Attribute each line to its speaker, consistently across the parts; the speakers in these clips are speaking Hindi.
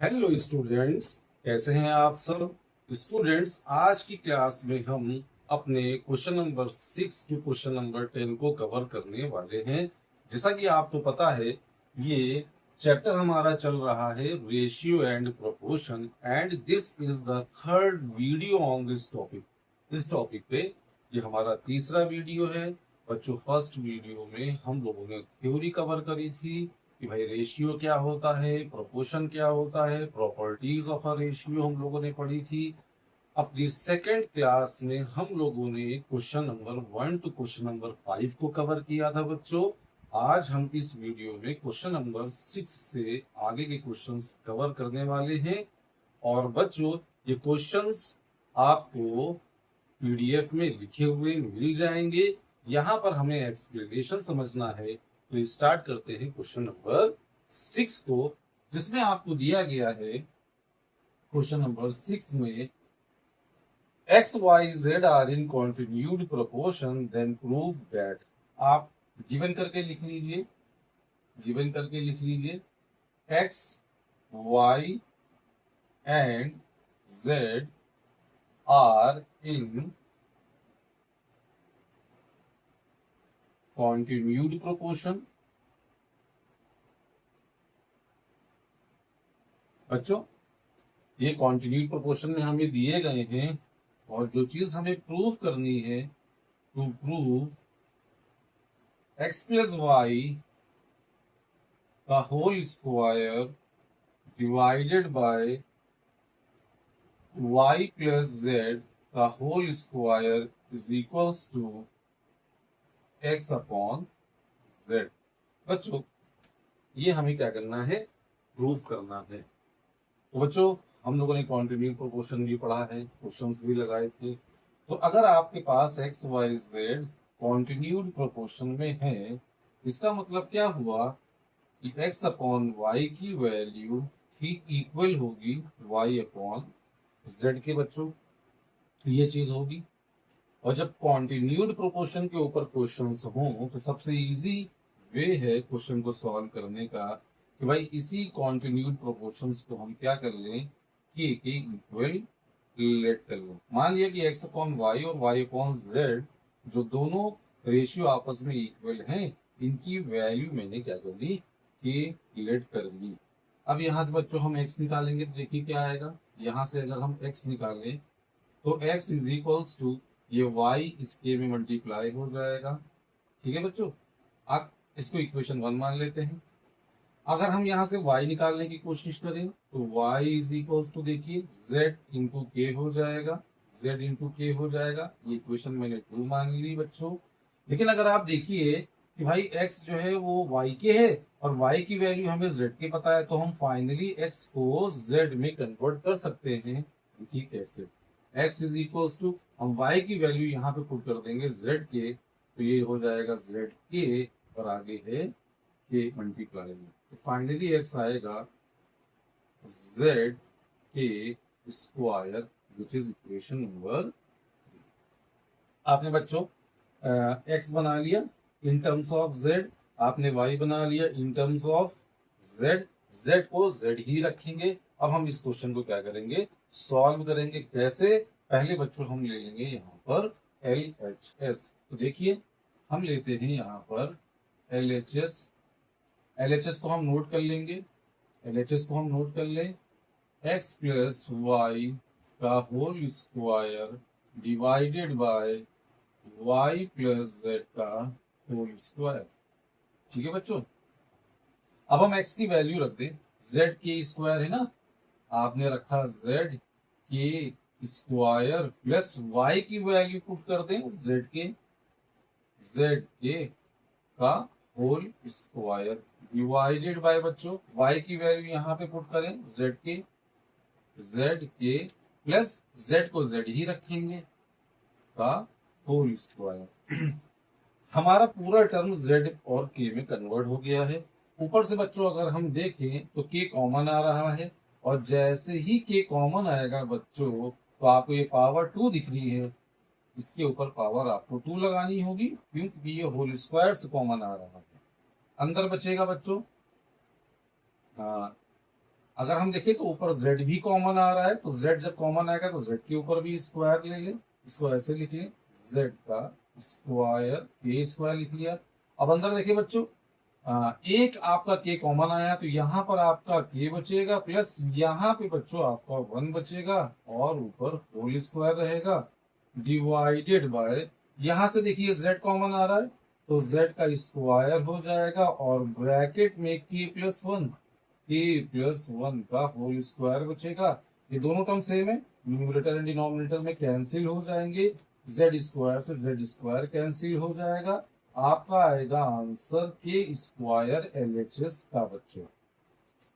Speaker 1: हेलो स्टूडेंट्स, कैसे हैं आप सब। स्टूडेंट्स, आज की क्लास में हम अपने question number 6 to question number 10 को कवर करने वाले हैं। जैसा कि आपको पता है, ये चैप्टर हमारा चल रहा है ratio and proportion, and this is the third video on this topic. इस टॉपिक पे ये हमारा तीसरा वीडियो है। बच्चों, फर्स्ट वीडियो में हम लोगों ने थ्योरी कवर करी थी कि भाई रेशियो क्या होता है, प्रोपोर्शन क्या होता है, प्रॉपर्टीज ऑफ अ रेशियो हम लोगों ने पढ़ी थी। अपनी सेकेंड क्लास में हम लोगों ने question number 1 to question number 5 को कवर किया था बच्चों। आज हम इस वीडियो में क्वेश्चन नंबर 6 से आगे के क्वेश्चंस कवर करने वाले हैं। और बच्चों, ये क्वेश्चंस आपको पीडीएफ में लिखे हुए मिल जाएंगे। यहाँ पर हमें एक्सप्लेनेशन समझना है, तो स्टार्ट करते हैं क्वेश्चन नंबर 6 को, जिसमें आपको दिया गया है क्वेश्चन नंबर 6 में x y z are in continued proportion then prove that. आप गिवन करके लिख लीजिए, गिवन करके लिख लीजिए x y and z are in continued proportion. बच्चों, ये कॉन्टिन्यूड प्रोपोर्शन में हमें दिए गए हैं, और जो चीज हमें प्रूव करनी है, to prove x plus y का whole square divided by y plus z का whole square is equals to x upon z. बच्चों, ये हमें क्या करना है, प्रूव करना है। तो बच्चों, हम लोगों ने कॉन्टिन्यूड प्रोपोर्शन भी पढ़ा है, क्वेश्चंस भी लगाए थे। तो अगर आपके पास x y z continued proportion में है, इसका मतलब क्या हुआ कि एक्स अपॉन वाई की वैल्यू ठीक इक्वल होगी वाई अपॉन जेड के। बच्चों, तो ये चीज होगी। और जब कॉन्टिन्यूड प्रोपोर्शन के ऊपर क्वेश्चंस हों, तो सबसे इजी वे है क्वेश्चन को सॉल्व करने का कि भाई इसी कॉन्टिन्यूड प्रोपोर्शंस को हम क्या कर लें कि इक्वल लेट कर लो। मान लिया कि एक्स अपॉन वाई और वाई अपॉन जेड जो दोनों रेशियो आपस में इक्वल हैं, इनकी वैल्यू मैंने क्या कर ली कि लेट कर ली। अब यहां से बच्चों हम एक्स निकालेंगे, तो देखिए क्या आएगा। यहां से अगर हम एक्स निकालें तो एक्स इज इक्वल्स टू ये वाई इसके में मल्टीप्लाई हो जाएगा। ठीक है बच्चों, आप इसको इक्वेशन 1 मान लेते हैं। अगर हम यहां से y निकालने की कोशिश करें तो y इज इक्वल्स टू, देखिए z इंटू के हो जाएगा, z इंटू के हो जाएगा। ये इक्वेशन मैंने 2 मान ली बच्चों। लेकिन अगर आप देखिए कि भाई x जो है वो y के है और y की वैल्यू हमें z के पता है, तो हम फाइनली x को z में कन्वर्ट कर सकते हैं। देखिए कैसे, x इज इक्वल्स टू हम y की वैल्यू यहाँ पे पुट कर देंगे z के, तो ये हो जाएगा z के और आगे है के मल्टीप्लाई में। तो फाइनली एक्स आएगा z के square, which is equation number. आपने बच्चों एक्स बना लिया इन टर्म्स ऑफ z, आपने y बना लिया in terms of z। z को z ही रखेंगे। अब हम इस क्वेश्चन को क्या करेंगे, सॉल्व करेंगे। कैसे, पहले बच्चों हम ले लेंगे यहाँ पर LHS। तो देखिए, हम लेते हैं यहाँ पर LHS। LHS को हम नोट कर लेंगे, LHS को हम नोट कर लें, एक्स प्लस वाई का whole square divided by y plus z का होल स्क्वायर। ठीक है बच्चों, अब हम x की वैल्यू रख दें, z के स्क्वायर है ना, आपने रखा z के स्क्वायर प्लस y की वैल्यू पुट कर दें z के का होल स्क्वायर डिवाइडेड बाय बच्चों y की वैल्यू यहाँ पे पुट करें z के प्लस z को z ही रखेंगे का होल स्क्वायर। हमारा पूरा टर्म z और k में कन्वर्ट हो गया है। ऊपर से बच्चों अगर हम देखें तो k कॉमन आ रहा है, और जैसे ही k कॉमन आएगा बच्चों, तो आपको ये पावर 2 दिख रही है, इसके ऊपर पावर आपको 2 लगानी होगी, क्योंकि ये होल स्क्वायर से कॉमन आ रहा है। अंदर बचेगा बच्चों, हाँ, अगर हम देखें तो ऊपर z भी कॉमन आ रहा है, तो z जब कॉमन आएगा तो z के ऊपर भी स्क्वायर ले लें, इसको ऐसे लिख लें, z का स्क्वायर के स्क्वायर लिख लिया। अब अंदर देखिए बच्चों, एक आपका k कॉमन आया तो यहाँ पर आपका k बचेगा, प्लस यहाँ पे बच्चों आपका 1 बचेगा, और ऊपर होल स्क्वायर रहेगा, डिवाइडेड बाय, यहाँ से देखिए z कॉमन आ रहा है तो z का स्क्वायर हो जाएगा, और ब्रैकेट में k+1, k+1 का होल स्क्वायर बचेगा। ये दोनों टर्म सेम है, न्यूमरेटर एंड डिनोमिनेटर में कैंसिल हो जाएंगे, z स्क्वायर से z स्क्वायर कैंसिल हो जाएगा, आपका आएगा आंसर k² LHS का बच्चों।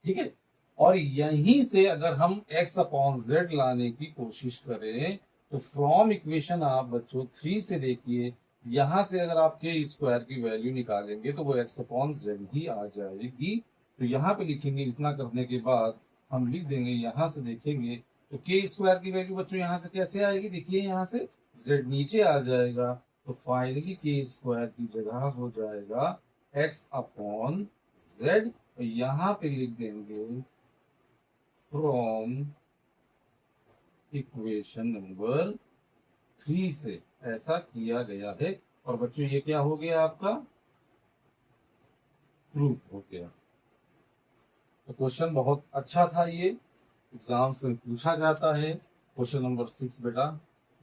Speaker 1: ठीक है, और यहीं से अगर हम x/z लाने की कोशिश करें तो फ्रॉम इक्वेशन आप बच्चों 3 से देखिए, यहां से अगर आप k² की वैल्यू निकालेंगे तो वो x/z ही आ जाएगी। तो यहाँ पे लिखेंगे, इतना करने के बाद हम लिख देंगे, यहां से देखेंगे तो k² की वैल्यू बच्चों यहां से कैसे आएगी, देखिए यहां से z नीचे आ जाएगा, तो फाइनली k² की जगह हो जाएगा x/z। तो यहाँ पे लिख देंगे फ्रॉम इक्वेशन नंबर 3 से ऐसा किया गया है। और बच्चों ये क्या हो गया, आपका प्रूफ हो गया। तो क्वेश्चन बहुत अच्छा था, ये एग्जाम्स में पूछा जाता है। क्वेश्चन नंबर 6 बेटा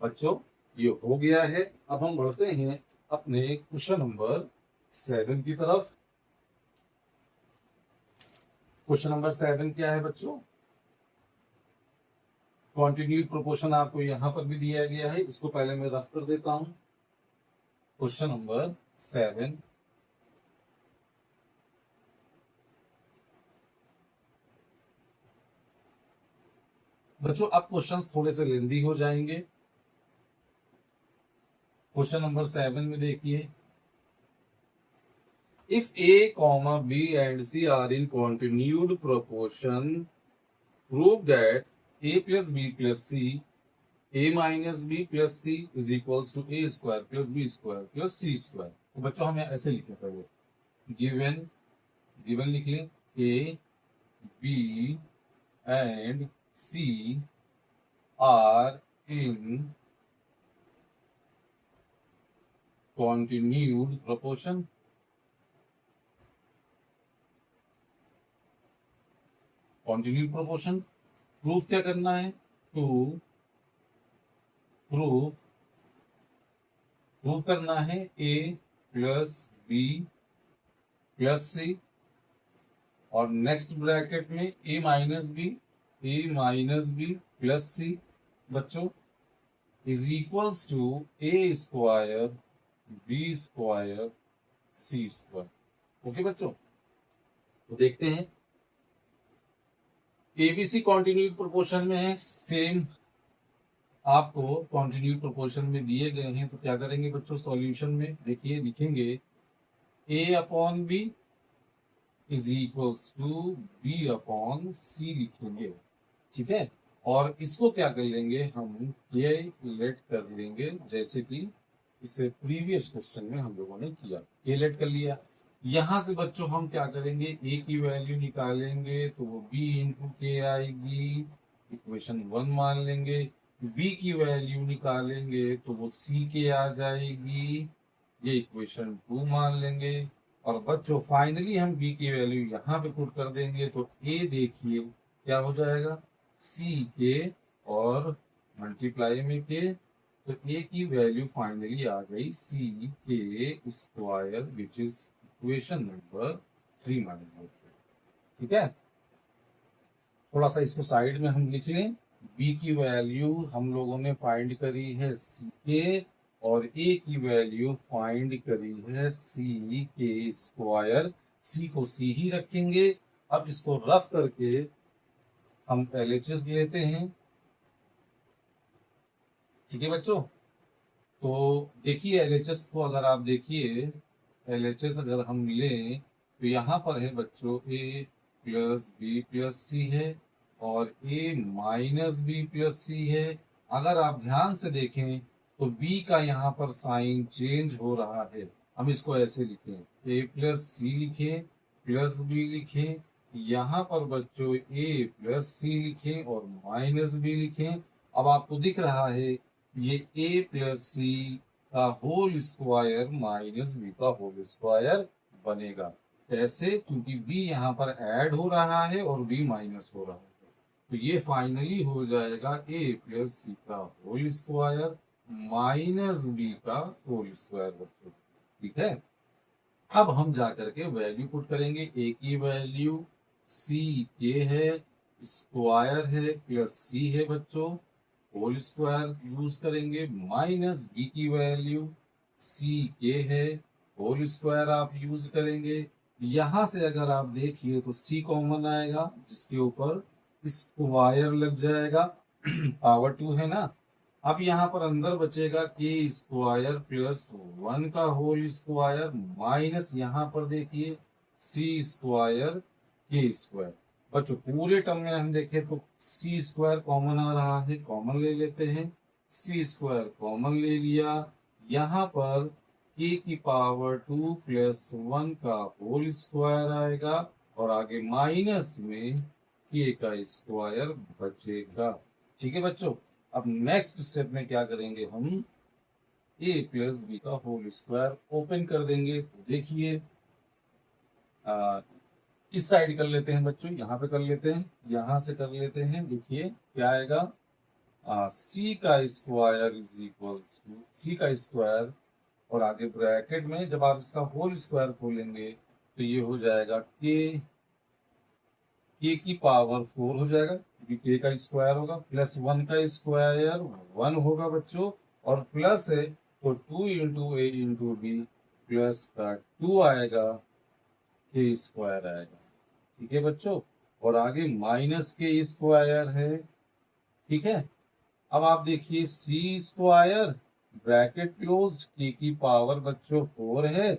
Speaker 1: बच्चों ये हो गया है। अब हम बढ़ते हैं अपने क्वेश्चन नंबर 7 की तरफ। क्वेश्चन नंबर 7 क्या है बच्चों, कॉन्टिन्यूड प्रोपोर्शन आपको यहां पर भी दिया गया है, इसको पहले मैं रफ कर देता हूं। क्वेश्चन नंबर 7, बच्चों अब क्वेश्चंस थोड़े से लेंदी हो जाएंगे। क्वेश्चन नंबर 7 में देखिए, if a, b and c are in continued proportion, prove that a plus b plus c, a minus b plus c is equals to a square plus b square plus c square। तो बच्चों हमें ऐसे लिखना पड़ेगा, गिवन गिवन लिख लें, a, b and c are in continued proportion। Continued proportion proof क्या करना है, टू प्रूफ करना है a plus b plus c, और नेक्स्ट ब्रैकेट में a minus b plus c बच्चों is equals to a square b square c square. Okay बच्चों, तो देखते हैं, एबीसी कॉन्टिन्यूड प्रोपोर्शन में है, सेम आपको कॉन्टिन्यूड प्रोपोर्शन में दिए गए हैं, तो क्या करेंगे बच्चों, सॉल्यूशन में देखिए लिखेंगे a/b is equals to b/c लिखेंगे। ठीक है, और इसको क्या कर लेंगे, हम ये लेट कर लेंगे, जैसे कि इससे प्रीवियस क्वेश्चन में हम लोगों ने किया, ये लेट कर लिया। यहां से बच्चों हम क्या करेंगे, a की वैल्यू निकालेंगे तो वो b इंटू के आएगी, इक्वेशन 1 मान लेंगे। b की वैल्यू निकालेंगे तो वो c के आ जाएगी, ये इक्वेशन 2 मान लेंगे। और बच्चों फाइनली हम b की वैल्यू यहाँ पे पुट कर देंगे तो a देखिए क्या हो जाएगा, c के और मल्टीप्लाई में के, तो a की वैल्यू फाइनली आ गई c के square, which is equation number 3 मानेंगे। ठीक है, थोड़ा सा इसको साइड में हम लिख लें, b की वैल्यू हम लोगों ने फाइंड करी है c के, और a की वैल्यू फाइंड करी है c के स्क्वायर, c को c ही रखेंगे। अब इसको रफ करके हम LHS लेते हैं। ठीक है बच्चों, तो देखिए LHS को अगर आप देखिए, LHS अगर हम लें तो यहाँ पर है बच्चों a plus b plus c है, और a minus b plus c है। अगर आप ध्यान से देखें तो b का यहाँ पर साइन चेंज हो रहा है, हम इसको ऐसे लिखें, a प्लस c लिखें प्लस b लिखें, यहाँ पर बच्चों a प्लस सी लिखें और माइनस बी लिखें। अब आपको दिख रहा है ये a प्लस सी का होल स्क्वायर माइनस बी का होल स्क्वायर बनेगा। कैसे? क्योंकि b यहाँ पर ऐड हो रहा है और b माइनस हो रहा है, तो ये फाइनली हो जाएगा a प्लस सी का होल स्क्वायर माइनस बी का होल स्क्वायर बच्चों। ठीक है, अब हम जा करके वैल्यू पुट करेंगे। a की वैल्यू c के है, स्क्वायर है प्लस c है बच्चों, होल स्क्वायर यूज करेंगे। माइनस b की वैल्यू c के है, होल स्क्वायर आप यूज करेंगे। यहां से अगर आप देखिए तो c कॉमन आएगा, जिसके ऊपर स्क्वायर लग जाएगा पावर 2 है ना। अब यहाँ पर अंदर बचेगा के स्क्वायर प्लस 1 का होल स्क्वायर माइनस यहाँ पर देखिए सी स्क्वायर के स्क्वायर। बच्चों पूरे टर्म में हम देखें तो सी स्क्वायर कॉमन आ रहा है, कॉमन ले लेते हैं। सी स्क्वायर कॉमन ले लिया, यहाँ पर के की पावर 2 प्लस 1 का होल स्क्वायर आएगा और आगे माइनस में के का स्क्वायर बचेगा। ठीक है बच्चों, अब नेक्स्ट स्टेप में क्या करेंगे, हम a प्लस बी का होल स्क्वायर ओपन कर देंगे। तो देखिए इस साइड कर लेते हैं बच्चों, यहाँ पे कर लेते हैं, यहाँ से कर लेते हैं। देखिए क्या आएगा, c का स्क्वायर इज इक्वल्स टू सी का स्क्वायर और आगे ब्रैकेट में जब आप इसका होल स्क्वायर खोलेंगे तो ये हो जाएगा के की पावर 4 हो जाएगा, क्योंकि के का स्क्वायर होगा, प्लस 1 का स्क्वायर 1 होगा बच्चों, और प्लस है तो 2 इंटू ए इंटू बी प्लस का 2 आएगा, के स्क्वायर आएगा। ठीक है बच्चों, और आगे माइनस के स्क्वायर है। ठीक है, अब आप देखिए सी स्क्वायर ब्रैकेट क्लोज्ड, के की पावर बच्चों 4 है,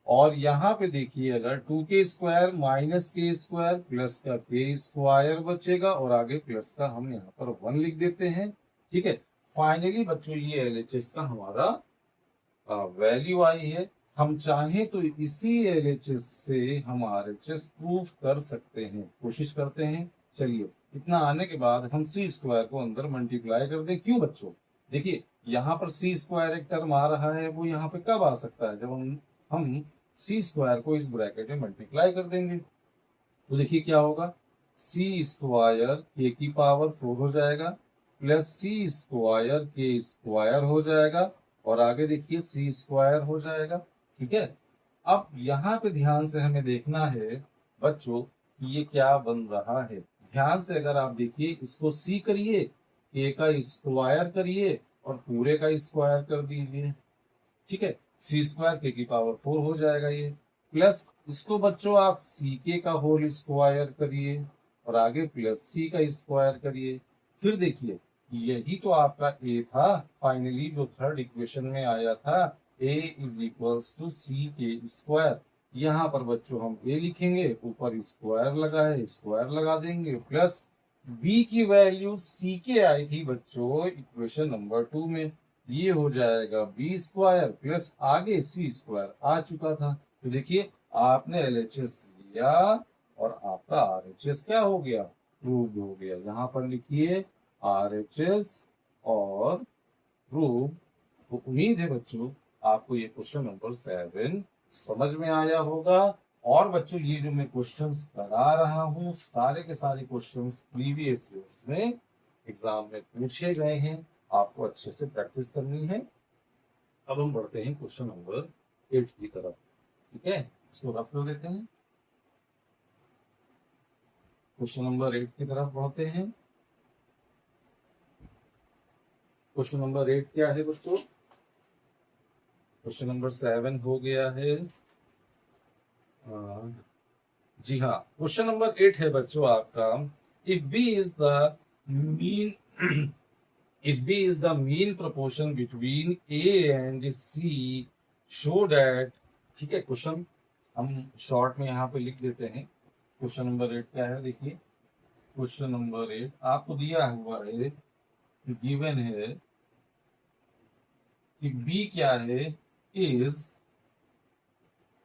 Speaker 1: और यहाँ पे देखिए अगर 2 के स्क्वायर माइनस के स्क्वायर प्लस का के स्क्वायर बचेगा और आगे प्लस का हम यहाँ पर 1 लिख देते हैं। ठीक है, फाइनली बच्चों ये एलएचएस का हमारा वैल्यू आई है। हम चाहें तो इसी एलएचएस से हम आरएचएस प्रूफ कर सकते हैं, कोशिश करते हैं। चलिए, इतना आने के बाद हम सी स्क्वायर को अंदर मल्टीप्लाई कर दें। क्यों बच्चों, देखिए यहाँ पर सी स्क्वायर एक टर्म आ रहा है, वो यहाँ पे कब आ सकता है, जब हम सी स्क्वायर को इस ब्रैकेट में मल्टीप्लाई कर देंगे। तो देखिए क्या होगा, सी स्क्वायर के की पावर 4 हो जाएगा प्लस सी स्क्वायर के स्क्वायर हो जाएगा और आगे देखिए सी स्क्वायर हो जाएगा। ठीक है, अब यहाँ पे ध्यान से हमें देखना है बच्चों कि ये क्या बन रहा है। ध्यान से अगर आप देखिए, इसको सी करिए, के का स्क्वायर करिए और पूरे का स्क्वायर कर दीजिए। ठीक है, सी स्क्वायर के की पावर 4 हो जाएगा ये, प्लस इसको बच्चों आप सी के का होल स्क्वायर करिए और आगे प्लस सी का स्क्वायर करिए। फिर देखिए यही तो आपका ए था, फाइनली जो थर्ड इक्वेशन में आया था, ए इज इक्वल्स टू सी के स्क्वायर। यहाँ पर बच्चों हम ए लिखेंगे, ऊपर स्क्वायर लगा है स्क्वायर लगा देंगे, प्लस बी की वैल्यू सी के आई थी बच्चों इक्वेशन नंबर 2 में, ये हो जाएगा बी स्क्वायर प्लस आगे सी स्क्वायर आ चुका था। तो देखिए आपने एलएचएस लिया और आपका आरएचएस क्या हो गया, प्रूव हो गया। यहाँ पर लिखिए आरएचएस और प्रूव। तो उम्मीद है बच्चों आपको ये क्वेश्चन नंबर 7 समझ में आया होगा। और बच्चों ये जो मैं क्वेश्चंस करा रहा हूँ सारे के सारे क्वेश्चंस प्रीवियस ईयर्स में एग्जाम में पूछे गए हैं, आपको अच्छे से प्रैक्टिस करनी है। अब हम बढ़ते हैं क्वेश्चन नंबर 8 की तरफ। ठीक है, इसको रफ कर देते हैं। क्वेश्चन नंबर 8 की तरफ बढ़ते हैं। क्वेश्चन नंबर 8 क्या है बच्चों, क्वेश्चन नंबर 7 हो गया है। जी हाँ, क्वेश्चन नंबर 8 है बच्चों आपका, if b is the mean if B is the mean proportion between A and C, show that। ठीक है, क्वेश्चन हम शॉर्ट में यहाँ पे लिख देते हैं। क्वेश्चन नंबर 8 क्या है, देखिए क्वेश्चन नंबर 8 आपको दिया हुआ है, गिवन है कि B क्या है, is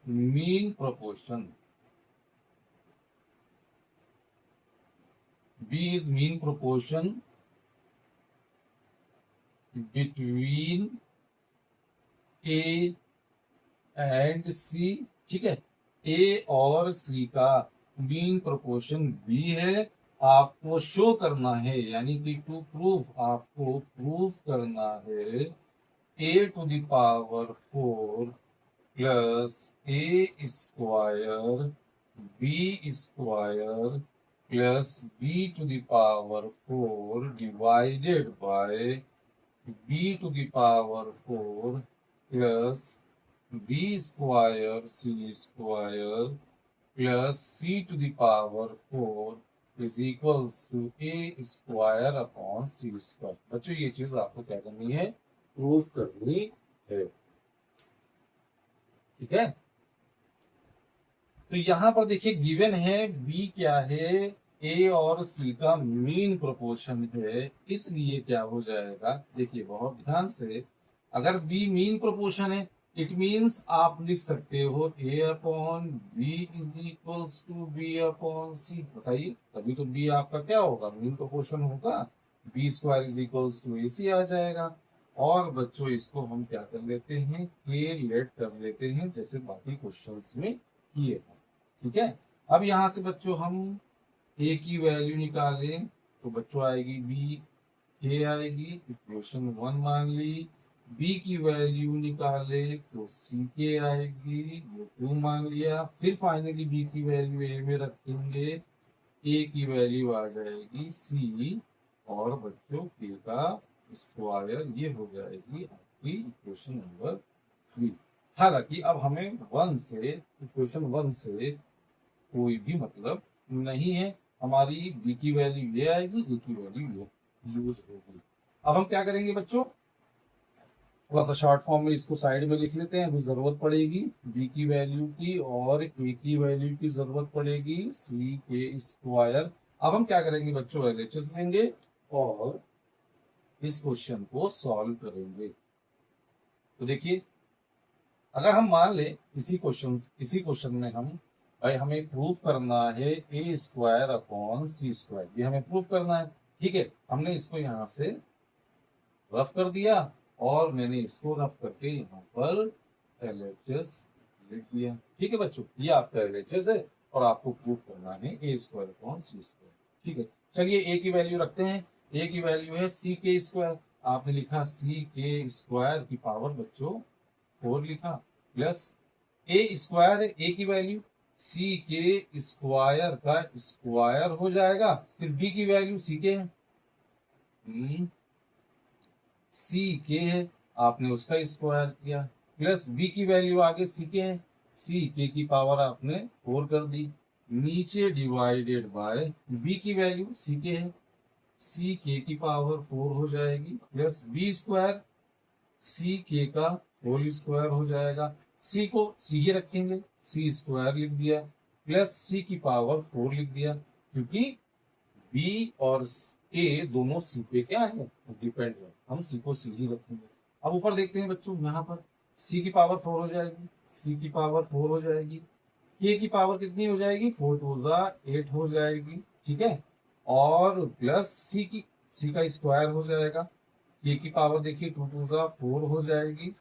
Speaker 1: mean proportion. B is mean proportion between a and c. ठीक है, ए और सी का मीन प्रोपोर्शन बी है। आपको शो करना है, यानी कि टू प्रूव, आपको प्रूव करना है a to the power 4 plus a square b square plus b to the power 4 divided by b to the power 4 plus b square c square plus c to the power 4 is equals to a square upon c square. बच्चों ये चीज आपको क्या करनी है, प्रूव करनी है। ठीक है, तो यहां पर देखिए गिवन है बी क्या है, ए और सी का मीन प्रोपोर्शन है, इसलिए क्या हो जाएगा, देखिए बहुत ध्यान से, अगर बी मीन प्रोपोर्शन है इट मीन्स आप लिख सकते हो a upon b is equals to b upon c. बताइए, तभी तो बी आपका क्या होगा, मीन प्रोपोर्शन होगा, b square is equals to a c आ जाएगा। और बच्चों इसको हम क्या कर लेते हैं, के लेट कर लेते हैं, जैसे बाकी क्वेश्चंस में किए हैं। ठीक है, अब यहां से बच्चों हम ए की वैल्यू निकालें तो बच्चों आएगी बी, के आएगी, इक्वेशन 1 मान ली। बी की वैल्यू निकाले तो सी के आएगी, ये 2 मान लिया। फिर फाइनली बी की वैल्यू ए में रखेंगे, ए की वैल्यू आ जाएगी सी, और बच्चों के का स्क्वायर, ये हो जाएगी आपकी इक्वेशन नंबर 3। हालांकि अब हमें इक्वेशन 1 से कोई भी मतलब नहीं है, हमारी बी की वैल्यू ये आएगी, ए की वैल्यू ये यूज होगी। अब हम क्या करेंगे बच्चों, थोड़ा सा शॉर्ट फॉर्म में इसको साइड में लिख लेते हैं, अभी जरूरत पड़ेगी बी की वैल्यू की और ए की वैल्यू की जरूरत पड़ेगी सी के स्क्वायर। अब हम क्या करेंगे बच्चों, एलएचएस लेंगे और इस क्वेश्चन को सॉल्व करेंगे। तो देखिए, अगर हम मान ले इसी क्वेश्चन में हम, भाई हमें प्रूफ करना है ए स्क्वायर अपॉन सी स्क्वायर, ये हमें प्रूफ करना है। ठीक है, हमने इसको यहां से रफ कर दिया और मैंने इसको रफ करके यहाँ पर एलएचएस लिख दिया। ठीक है बच्चों, ये आपका एलएचएस है और आपको प्रूफ करना है ए स्क्वायर अपॉन सी स्क्वायर। ठीक है, चलिए ए की वैल्यू रखते हैं। ए की वैल्यू है सी के स्क्वायर, आपने लिखा सी के स्क्वायर की पावर बच्चों 4 लिखा, प्लस ए स्क्वायर है, ए की वैल्यू सी के स्क्वायर का स्क्वायर हो जाएगा। फिर बी की वैल्यू सी के है, सी के है, आपने उसका स्क्वायर किया, प्लस बी की वैल्यू आगे सी के है, सी के की पावर आपने 4 कर दी, नीचे डिवाइडेड बाय बी की वैल्यू सी के है, सी के की पावर 4 हो जाएगी, प्लस बी स्क्वायर सी के का होल स्क्वायर हो जाएगा। सी को सी ही रखेंगे, सी स्क्वायर लिख दिया, प्लस सी की पावर 4 लिख दिया, क्योंकि बी और ए दोनों सी पे क्या है, डिपेंड है, हम सी को सी ही रखेंगे। अब ऊपर देखते हैं बच्चों, यहाँ पर सी की पावर 4 हो जाएगी, सी की पावर 4 हो जाएगी, के की पावर कितनी हो जाएगी, 4 टू जा 8 हो जाएगी। ठीक है, और प्लस सी का स्क्वायर हो जाएगा, के की पावर देखिए 2 टू जा 4 हो जाएगी,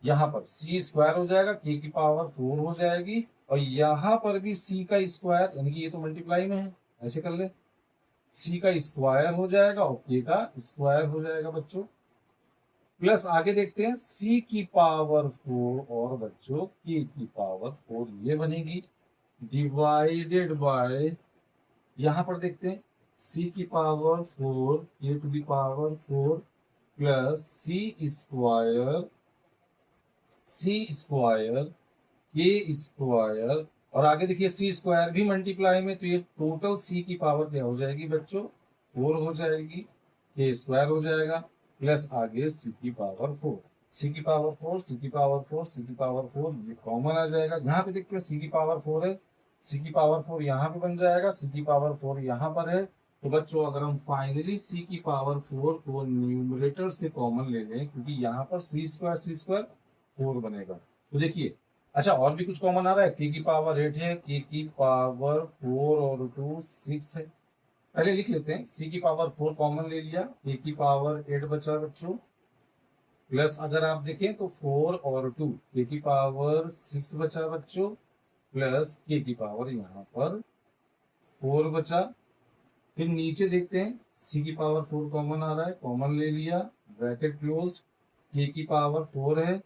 Speaker 1: यहाँ पर सी स्क्वायर हो जाएगा, के की पावर 4 हो जाएगी, और यहाँ पर भी सी का स्क्वायर, यानी कि ये तो मल्टीप्लाई में है, ऐसे कर ले, सी का स्क्वायर हो जाएगा और के का स्क्वायर हो जाएगा बच्चों, प्लस आगे देखते हैं सी की पावर 4 और बच्चों के की पावर 4 ये बनेगी, डिवाइडेड बाय, यहां पर देखते हैं सी की पावर 4 के to the power 4 plus c square के स्क्वायर, और आगे देखिए सी स्क्वायर भी मल्टीप्लाई में, तो ये टोटल सी की पावर क्या हो जाएगी बच्चों, 4 हो जाएगी, के स्क्वायर हो जाएगा, प्लस आगे सी की पावर 4, सी की पावर 4, सी की पावर 4, सी की पावर 4, ये कॉमन आ जाएगा। यहाँ पे देखते हैं सी की पावर 4 है, सी की पावर 4 यहाँ पे बन जाएगा, सी की पावर 4 यहाँ पर है। तो बच्चों अगर हम फाइनली सी की पावर 4 को न्यूमरेटर से कॉमन ले लें, क्योंकि यहाँ पर सी स्क्वायर 4 बनेगा, तो देखिए, अच्छा और भी कुछ कॉमन आ रहा है, के की पावर 8 है, के की पावर 4 और 2 6 है, पहले लिख लेते हैं, c की पावर 4 कॉमन ले लिया, a की पावर 8 बचा बच्चों, प्लस अगर आप देखें तो 4 और 2, a की पावर 6 बचा बच्चों, प्लस k की पावर यहाँ पर 4 बचा। फिर नीचे देखते हैं, c की पावर 4 कॉमन आ रहा है, कॉमन ले लिया, ब्रैकेट क्लोज्ड, k की पावर 4 है,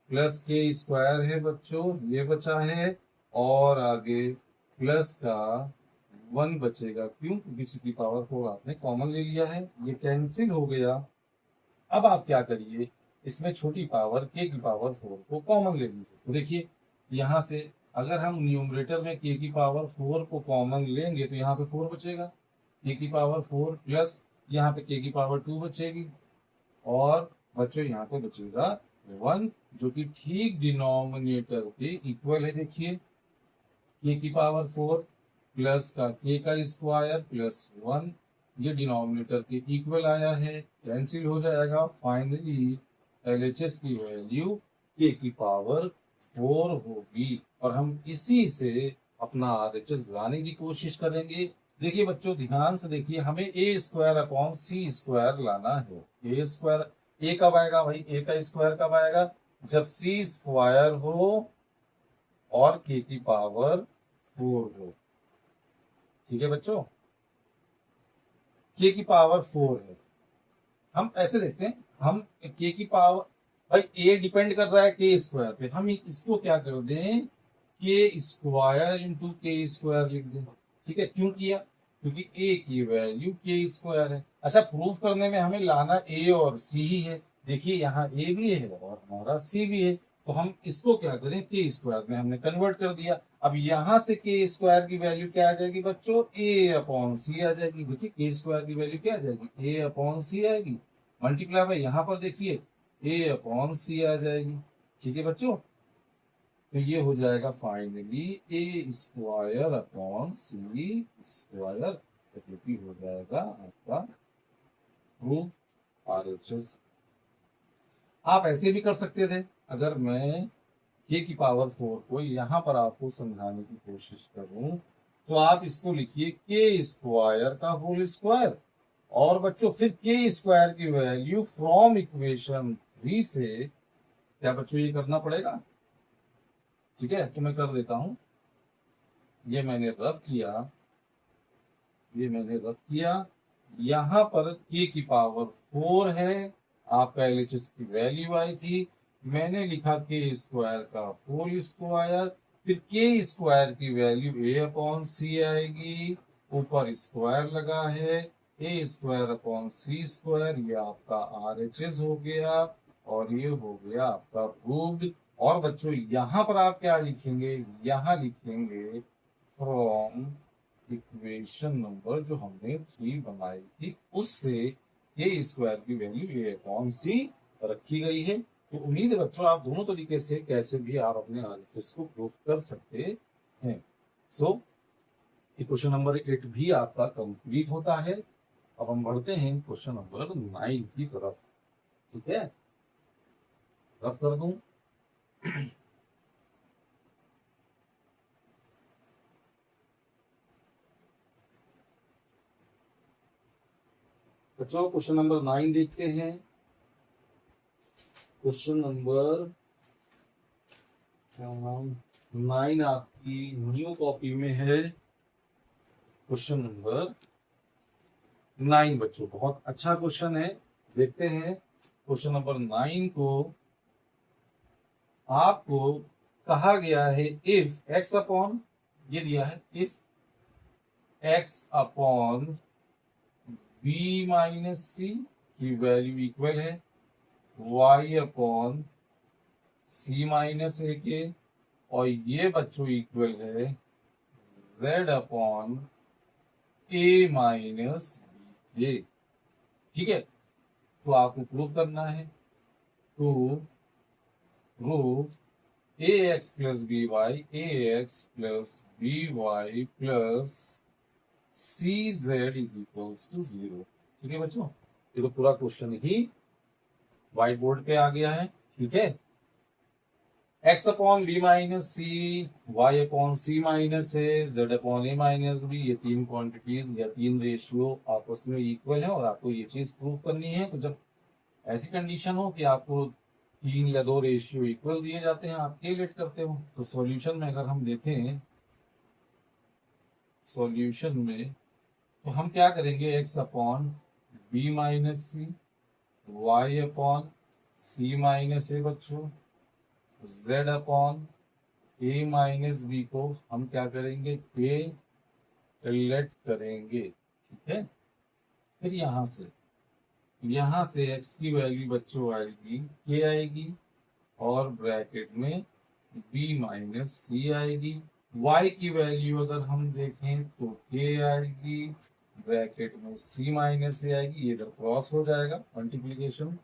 Speaker 1: प्लस k स्क्वायर है बच्चों, ये बचा है, और आगे प्लस का 1 बचेगा, क्यों? क्योंकि c की पावर 4 आपने कॉमन ले लिया है, ये कैंसिल हो गया। अब आप क्या करिए, इसमें छोटी पावर k की पावर 4 को कॉमन ले लीजिए। तो देखिए यहां से अगर हम न्यूमरेटर में k की पावर 4 को कॉमन लेंगे तो यहाँ पे 4 बचेगा, k की पावर 4 प्लस यहाँ पे k की पावर 2 बचेगी, और बच्चों यहाँ पे बचेगा 1, जो कि ठीक डिनोमिनेटर के इक्वल है। देखिए k की पावर 4 प्लस का k का स्क्वायर प्लस 1, ये डिनोमिनेटर के इक्वल आया है, कैंसिल हो जाएगा। फाइनली LHS की वैल्यू k की पावर 4 होगी, और हम इसी से अपना RHS लगाने की कोशिश करेंगे। देखिए बच्चों ध्यान से देखिए, हमें a square upon c square लाना है। a स्क्वायर a कब आएगा भाई? a का स्क्वायर कब आएगा? जब c स्क्वायर हो और k की पावर 4 हो। ठीक है बच्चों, k की पावर 4 है, हम ऐसे देखते हैं, हम k की पावर, भाई a डिपेंड कर रहा है k स्क्वायर पे, हम इसको क्या कर दें, k square into k square लिख दें। ठीक है, क्यों किया? क्योंकि a की वैल्यू k स्क्वायर है। अच्छा, प्रूफ करने में हमें लाना a और c ही है। देखिए यहाँ a भी है और हमारा c भी है, तो हम इसको क्या करें, k स्क्वायर में हमने कन्वर्ट कर दिया। अब यहाँ से k स्क्वायर की वैल्यू क्या आ जाएगी बच्चों? a अपॉन सी आ जाएगी। देखिए k स्क्वायर की वैल्यू क्या आ जाएगी? a अपॉन सी आएगी, मल्टीप्लाई बाय यहाँ पर देखिए a अपॉन सी आ जाएगी। ठीक है बच्चों, तो ये हो जाएगा finally a square upon c square, जो कि हो जाएगा आपका प्रूफ RHS। आप ऐसे भी कर सकते थे, अगर मैं k की पावर 4 को यहाँ पर आपको समझाने की कोशिश करूं तो आप इसको लिखिए k स्क्वायर का होल स्क्वायर, और बच्चों फिर k स्क्वायर की वैल्यू फ्रॉम इक्वेशन 3 से, क्या बच्चों ये करना पड़ेगा? ठीक है, तो मैं कर देता हूं, ये मैंने रफ किया, ये मैंने रफ किया, यहां पर k की पावर 4 है, आपका LHS की वैल्यू आई थी, मैंने लिखा k स्क्वायर का होल स्क्वायर, फिर k स्क्वायर की वैल्यू a अपॉन सी आएगी, ऊपर स्क्वायर लगा है, a square upon c square, ये आपका RHS हो गया, और ये हो गया आपका प्रूव्ड। और बच्चों यहाँ पर आप क्या लिखेंगे? यहाँ लिखेंगे फ्रॉम इक्वेशन नंबर जो हमने 3 बनाई थी, उससे ए स्क्वायर की वैल्यू ए अपॉन सी रखी गई है। तो उम्मीद है बच्चों आप दोनों तरीके से कैसे भी आप अपने RHS को प्रूफ कर सकते हैं। सो क्वेश्चन नंबर 8 भी आपका कंप्लीट होता है। अब हम बढ़ते हैं क्वेश्चन नंबर 9 की तरफ। ठीक है, रफ कर दूं। बच्चों क्वेश्चन नंबर 9 देखते हैं। क्वेश्चन नंबर 9 आपकी न्यू कॉपी में है। क्वेश्चन नंबर 9 बच्चों बहुत अच्छा क्वेश्चन है, देखते हैं। क्वेश्चन नंबर 9 को आपको कहा गया है, इफ x अपॉन, ये दिया है, if x upon b minus c की वैल्यू इक्वल है y upon c minus a के, और ये बच्चों इक्वल है z upon a minus b के। ठीक है, तो आपको प्रूफ करना है, to proof ax plus b y ax plus b y plus c z is equals to 0। ठीक है बच्चों, ये तो पूरा क्वेश्चन ही व्हाइट बोर्ड पे आ गया है। ठीक है, एक्स अपॉन बी माइनस सी, वाई अपॉन सी माइनस ए, जेड अपॉन ए माइनस बी, ये तीन क्वांटिटीज या तीन रेशियो आपस में इक्वल है और आपको ये चीज प्रूव करनी है। तो जब ऐसी कंडीशन हो कि आपको तीन या दो रेशियो इक्वल दिए जाते हैं, आप कैलकुलेट करते हो, तो सॉल्यूशन में अगर हम देखें, सॉल्यूशन में तो हम क्या करेंगे, एक्स अपॉन बी माइनस सी, वाई अपॉन सी माइनस ए बच्चों, जेड अपॉन ए माइनस बी को हम क्या करेंगे, के कैलकुलेट करेंगे। ठीक है, फिर यहां से एक्स की वैल्यू बच्चों आएगी, के आएगी, और ब्रैकेट में बी माइनस सी आएगी। y की वैल्यू अगर हम देखें तो k आएगी, ब्रैकेट में c माइनस ए आएगी, ये इधर क्रॉस हो जाएगा मल्टीप्लीकेशन।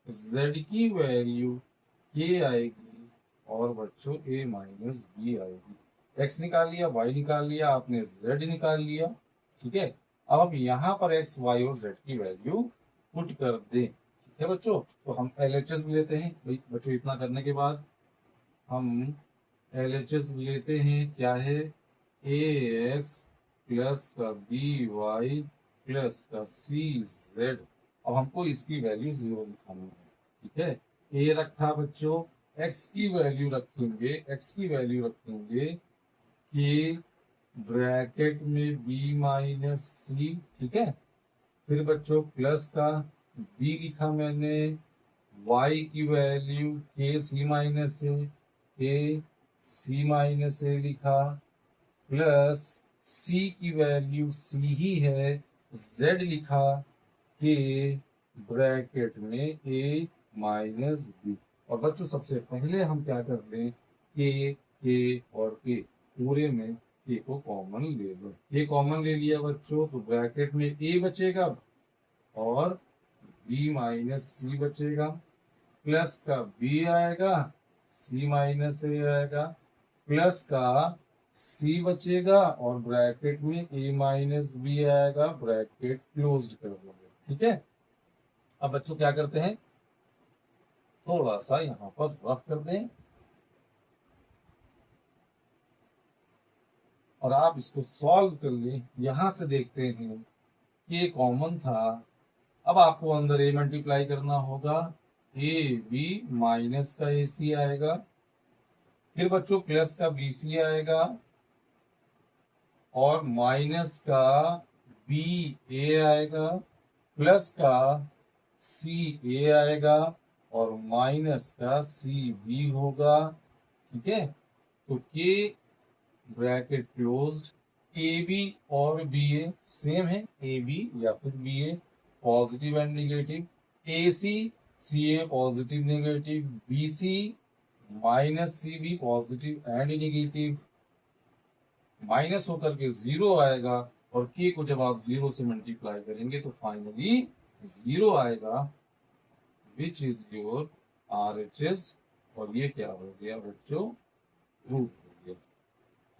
Speaker 1: z की वैल्यू k आएगी और बच्चों a माइनस बी आएगी। x निकाल लिया, y निकाल लिया, आपने z निकाल लिया। ठीक है, अब हम यहाँ पर x, y और z की वैल्यू पुट कर दें। ठीक है बच्चों, तो हम LHS लेते हैं भाई बच्चों। इतना करने के बाद हम LHS लेते हैं, क्या है, ए एक्स प्लस का बी वाई प्लस का सी जेड। अब हमको इसकी वैल्यू 0 लिखानी है। ठीक है, ए रखा बच्चों, एक्स की वैल्यू रखेंगे, कि ब्रैकेट में बी माइनस सी। ठीक है, फिर बच्चों प्लस का बी लिखा मैंने, y की वैल्यू के सी माइनस ए, सी माइनस ए लिखा, प्लस c की वैल्यू c ही है, z लिखा, के ब्रैकेट में a माइनस बी। और बच्चों सबसे पहले हम क्या कर लें, के और के पूरे में के को कॉमन ले लो। ये कॉमन ले लिया बच्चों, तो ब्रैकेट में a बचेगा और b माइनस सी बचेगा, प्लस का b आएगा, c माइनस ए आएगा, प्लस का c बचेगा और ब्रैकेट में a माइनस बी आएगा, ब्रैकेट क्लोज्ड कर दोगे। ठीक है, अब बच्चों क्या करते हैं, थोड़ा सा यहाँ पर रफ कर दें और आप इसको सॉल्व कर लें। यहां से देखते हैं कि ये कॉमन था, अब आपको अंदर a मल्टीप्लाई करना होगा, ए बी माइनस का ए सी आएगा, फिर बच्चों प्लस का बी सी आएगा और माइनस का बी ए आएगा, प्लस का सी ए आएगा और माइनस का सी बी होगा। ठीक है, तो के ब्रैकेट क्लोज्ड, ए बी और बी ए सेम है, ए बी या फिर b a positive and negative, a c c a positive negative, b c minus c b positive and negative, minus होकर के 0 आएगा और के को जब आप 0 से मल्टीप्लाई करेंगे तो फाइनली 0 आएगा, विच इज योर RHS। और ये क्या हो गया बच्चों, रूट हो गया।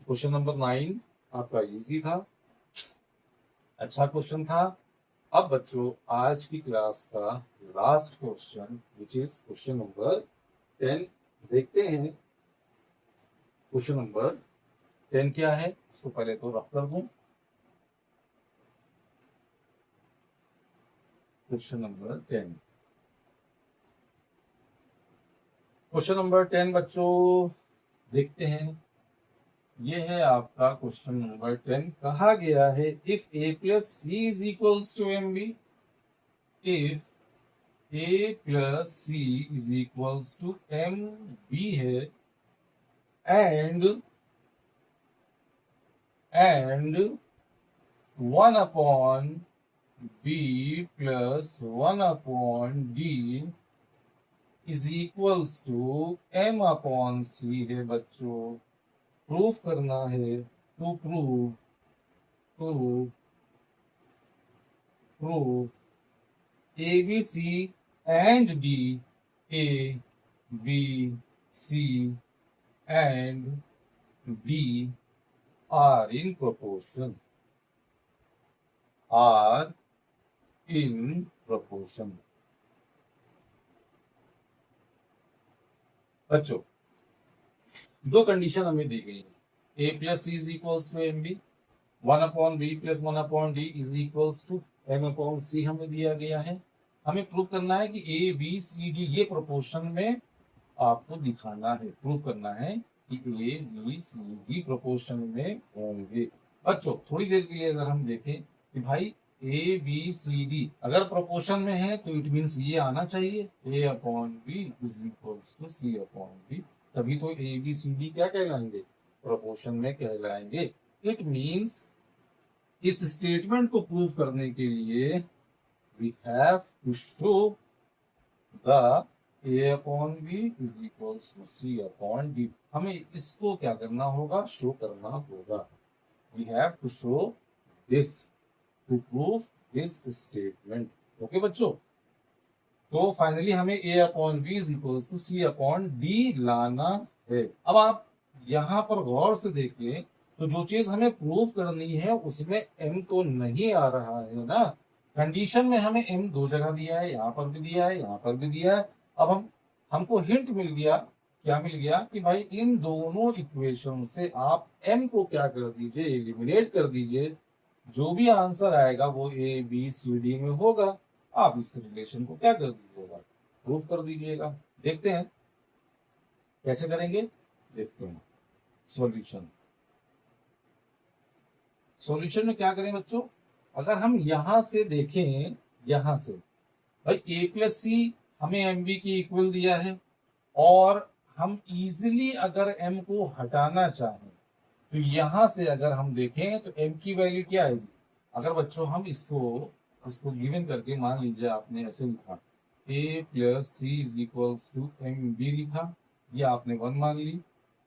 Speaker 1: क्वेश्चन नंबर 9 आपका इजी था, अच्छा क्वेश्चन था। अब बच्चों आज की क्लास का last question, which is question number 10, देखते हैं क्वेश्चन नंबर 10 क्या है। इसको पहले तो रफ कर दूं, क्वेश्चन नंबर 10, क्वेश्चन नंबर 10 बच्चों देखते हैं। ये है आपका क्वेश्चन नंबर 10। कहा गया है if a plus c is equals to m b, if a plus c is equals to m b है, and 1 upon b plus 1 upon d is equals to m upon c है बच्चों। प्रूफ करना है, to prove a b c and d, a b c and d are in proportion, are in proportion। बच्चों दो कंडीशन हमें दी गई है, a plus c is equals to m b, 1/b plus 1/d is equals to m/c हमें दिया गया है। हमें प्रूव करना है कि ए बी सी डी ये प्रोपोर्शन में आपको दिखाना है, प्रूव करना है कि a b c d proportion में होंगे। बच्चों थोड़ी देर के लिए अगर हम देखें कि भाई ए बी सी डी अगर प्रोपोर्शन में है तो इट मीन्स ये आना चाहिए a/b is equals to c/b, तभी तो ए बी सी डी क्या कहलाएंगे, प्रोपोर्शन में कहलाएंगे। इट मीन्स इस स्टेटमेंट को प्रूव करने के लिए we have to show the a/b is equals to c/d। हमें इसको क्या करना होगा, शो करना होगा। We have to show this to prove this statement. Okay बच्चों, तो फाइनली हमें a/b is equals to c/d लाना है। अब आप यहां पर गौर से देखिए तो जो चीज हमें प्रूव करनी है उसमें m तो नहीं आ रहा है ना। कंडीशन में हमें m दो जगह दिया है, यहाँ पर भी दिया है, यहाँ पर भी दिया है। अब हमको हिंट मिल गया, क्या मिल गया कि भाई इन दोनों इक्वेशन से आप m को क्या कर दीजिए, एलिमिनेट कर दीजिए। जो भी आंसर आएगा वो ए बी सी डी में होगा। आप इस रिलेशन को क्या कर दीजिएगा, प्रूव कर दीजिएगा। देखते हैं कैसे करेंगे, देखते हैं। सॉल्यूशन में क्या करें बच्चों, अगर हम यहां से देखें, यहां से भाई a प्लस सी हमें एम बी की इक्वल दिया है, और हम इजीली अगर m को हटाना चाहें तो यहां से अगर हम देखें तो m की वैल्यू क्या आएगी। अगर बच्चों हम इसको गिवन करके मान लीजिए आपने ऐसे लिखा a plus c is equals to m b लिखा, ये आपने 1 मान ली,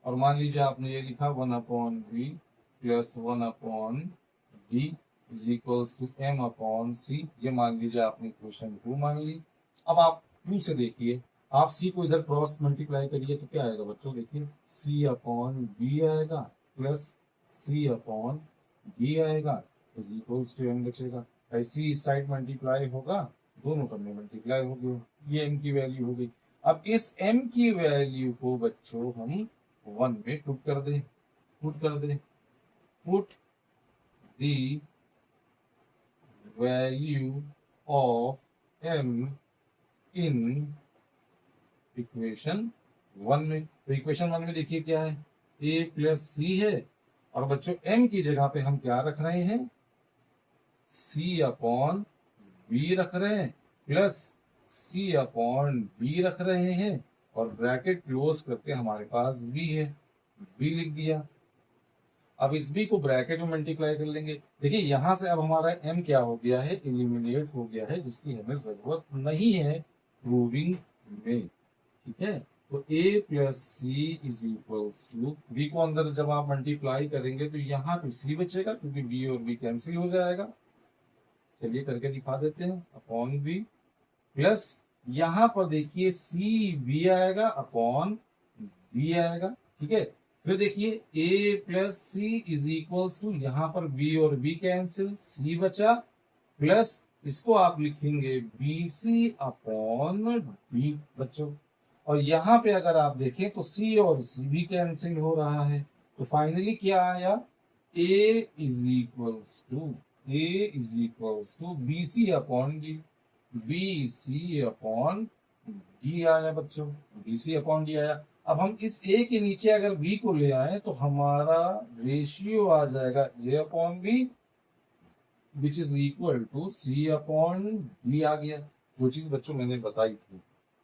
Speaker 1: और मान लीजिए आपने ये लिखा 1/b plus 1/b is equals to m/c, ये मान लीजिए आपने इक्वेशन 2 मान ली। अब आप 2 से देखिए, आप c को इधर क्रॉस मल्टीप्लाई करिए तो क्या आएगा बच्चों, देखिए c/b आएगा प्लस c/d आएगा इज इक्वल्स टू m बचेगा। ऐसे इस साइड मल्टीप्लाई होगा, दोनों करने मल्टीप्लाई हो गए, ये m की वैल्यू हो गई। अब इस m की वैल्यू को बच्चों हम 1 में पुट कर दे, put the value of m in equation 1 में। तो इक्वेशन 1 में देखिए क्या है, a प्लस सी है, और बच्चों m की जगह पे हम क्या रख रहे हैं, c/b रख रहे हैं, प्लस c/b रख रहे हैं, और ब्रैकेट क्लोज करके हमारे पास b है, b लिख दिया। अब इस b को ब्रैकेट में मल्टीप्लाई कर लेंगे। देखिए यहां से अब हमारा m क्या हो गया है, एलिमिनेट हो गया है, जिसकी हमें जरूरत नहीं है प्रूविंग में। ठीक है, तो a plus c is equals to b को अंदर जब आप मल्टीप्लाई करेंगे तो यहाँ पे c बचेगा, क्योंकि b और b कैंसिल हो जाएगा। चलिए करके दिखा देते हैं, अपॉन b प्लस यहाँ पर देखिए सी बी आएगा अपॉन b आएगा। ठीक है, फिर देखिए a plus c is equals to, यहाँ पर b और b कैंसिल, c बचा, प्लस इसको आप लिखेंगे बी सी अपॉन b बच्चों। और यहाँ पे अगर आप देखें तो c और c भी कैंसिल हो रहा है, तो फाइनली क्या आया, a is equals to b c upon d, b c upon d आया बच्चों, बी सी अपॉन डी आया। अब हम इस a के नीचे अगर b को ले आए तो हमारा रेशियो आ जाएगा a upon b which is equal to c upon d आ गया। जो चीज बच्चों मैंने बताई थी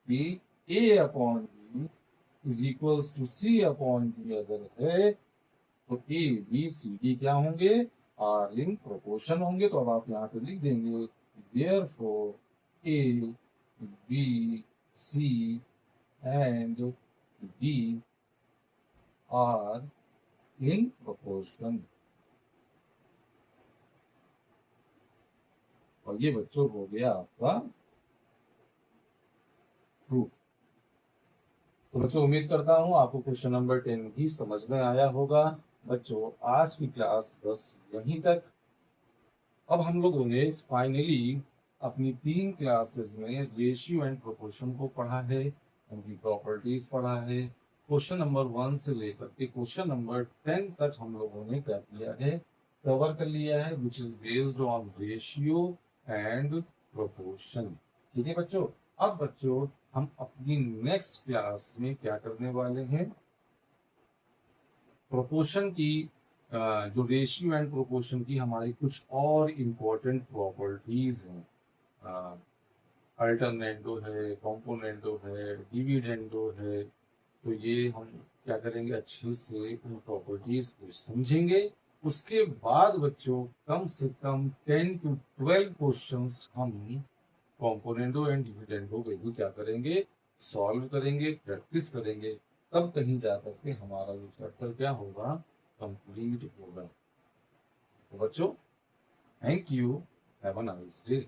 Speaker 1: कि a upon b is equals to c upon d अगर है तो a b c d क्या होंगे, आर इन प्रोपोर्शन होंगे। तो अब आप यहाँ पे लिख देंगे therefore a b c and d are in proportion। और ये बच्चों हो गया आपका प्रूफ। तो बच्चों उम्मीद करता हूं आपको क्वेश्चन नंबर 10 भी समझ में आया होगा। बच्चों आज की क्लास बस यहीं तक। अब हम लोगों ने फाइनली अपनी 3 क्लासेस में रेशियो एंड प्रोपोर्शन को पढ़ा है, उनकी प्रॉपर्टीज पढ़ा है, क्वेश्चन नंबर 1 से लेकर के क्वेश्चन नंबर 10 तक हम लोगों ने क्या किया है, कवर कर लिया है, which is based on ratio and proportion. ठीक है बच्चों, अब बच्चों हम अपनी नेक्स्ट क्लास में क्या करने वाले हैं, प्रोपोर्शन की जो रेशियो एंड प्रोपोर्शन की हमारी कुछ और इम्पोर्टेंट प्रॉपर्टीज हैं, अल्टरनेंडो है, कॉम्पोनेंडो है, डिविडेंडो है, तो ये हम क्या करेंगे, अच्छे से उन प्रॉपर्टीज को समझेंगे। उसके बाद बच्चों कम से कम 10 to 12 क्वेश्चंस हम कॉम्पोनेंटो एंड डिविडेंडो के भी क्या करेंगे, सॉल्व करेंगे, प्रैक्टिस करेंगे। तब कहीं जाकर के हमारा जो चैप्टर क्या होगा, कंप्लीट होगा। तो बच्चों, thank you, have a nice day.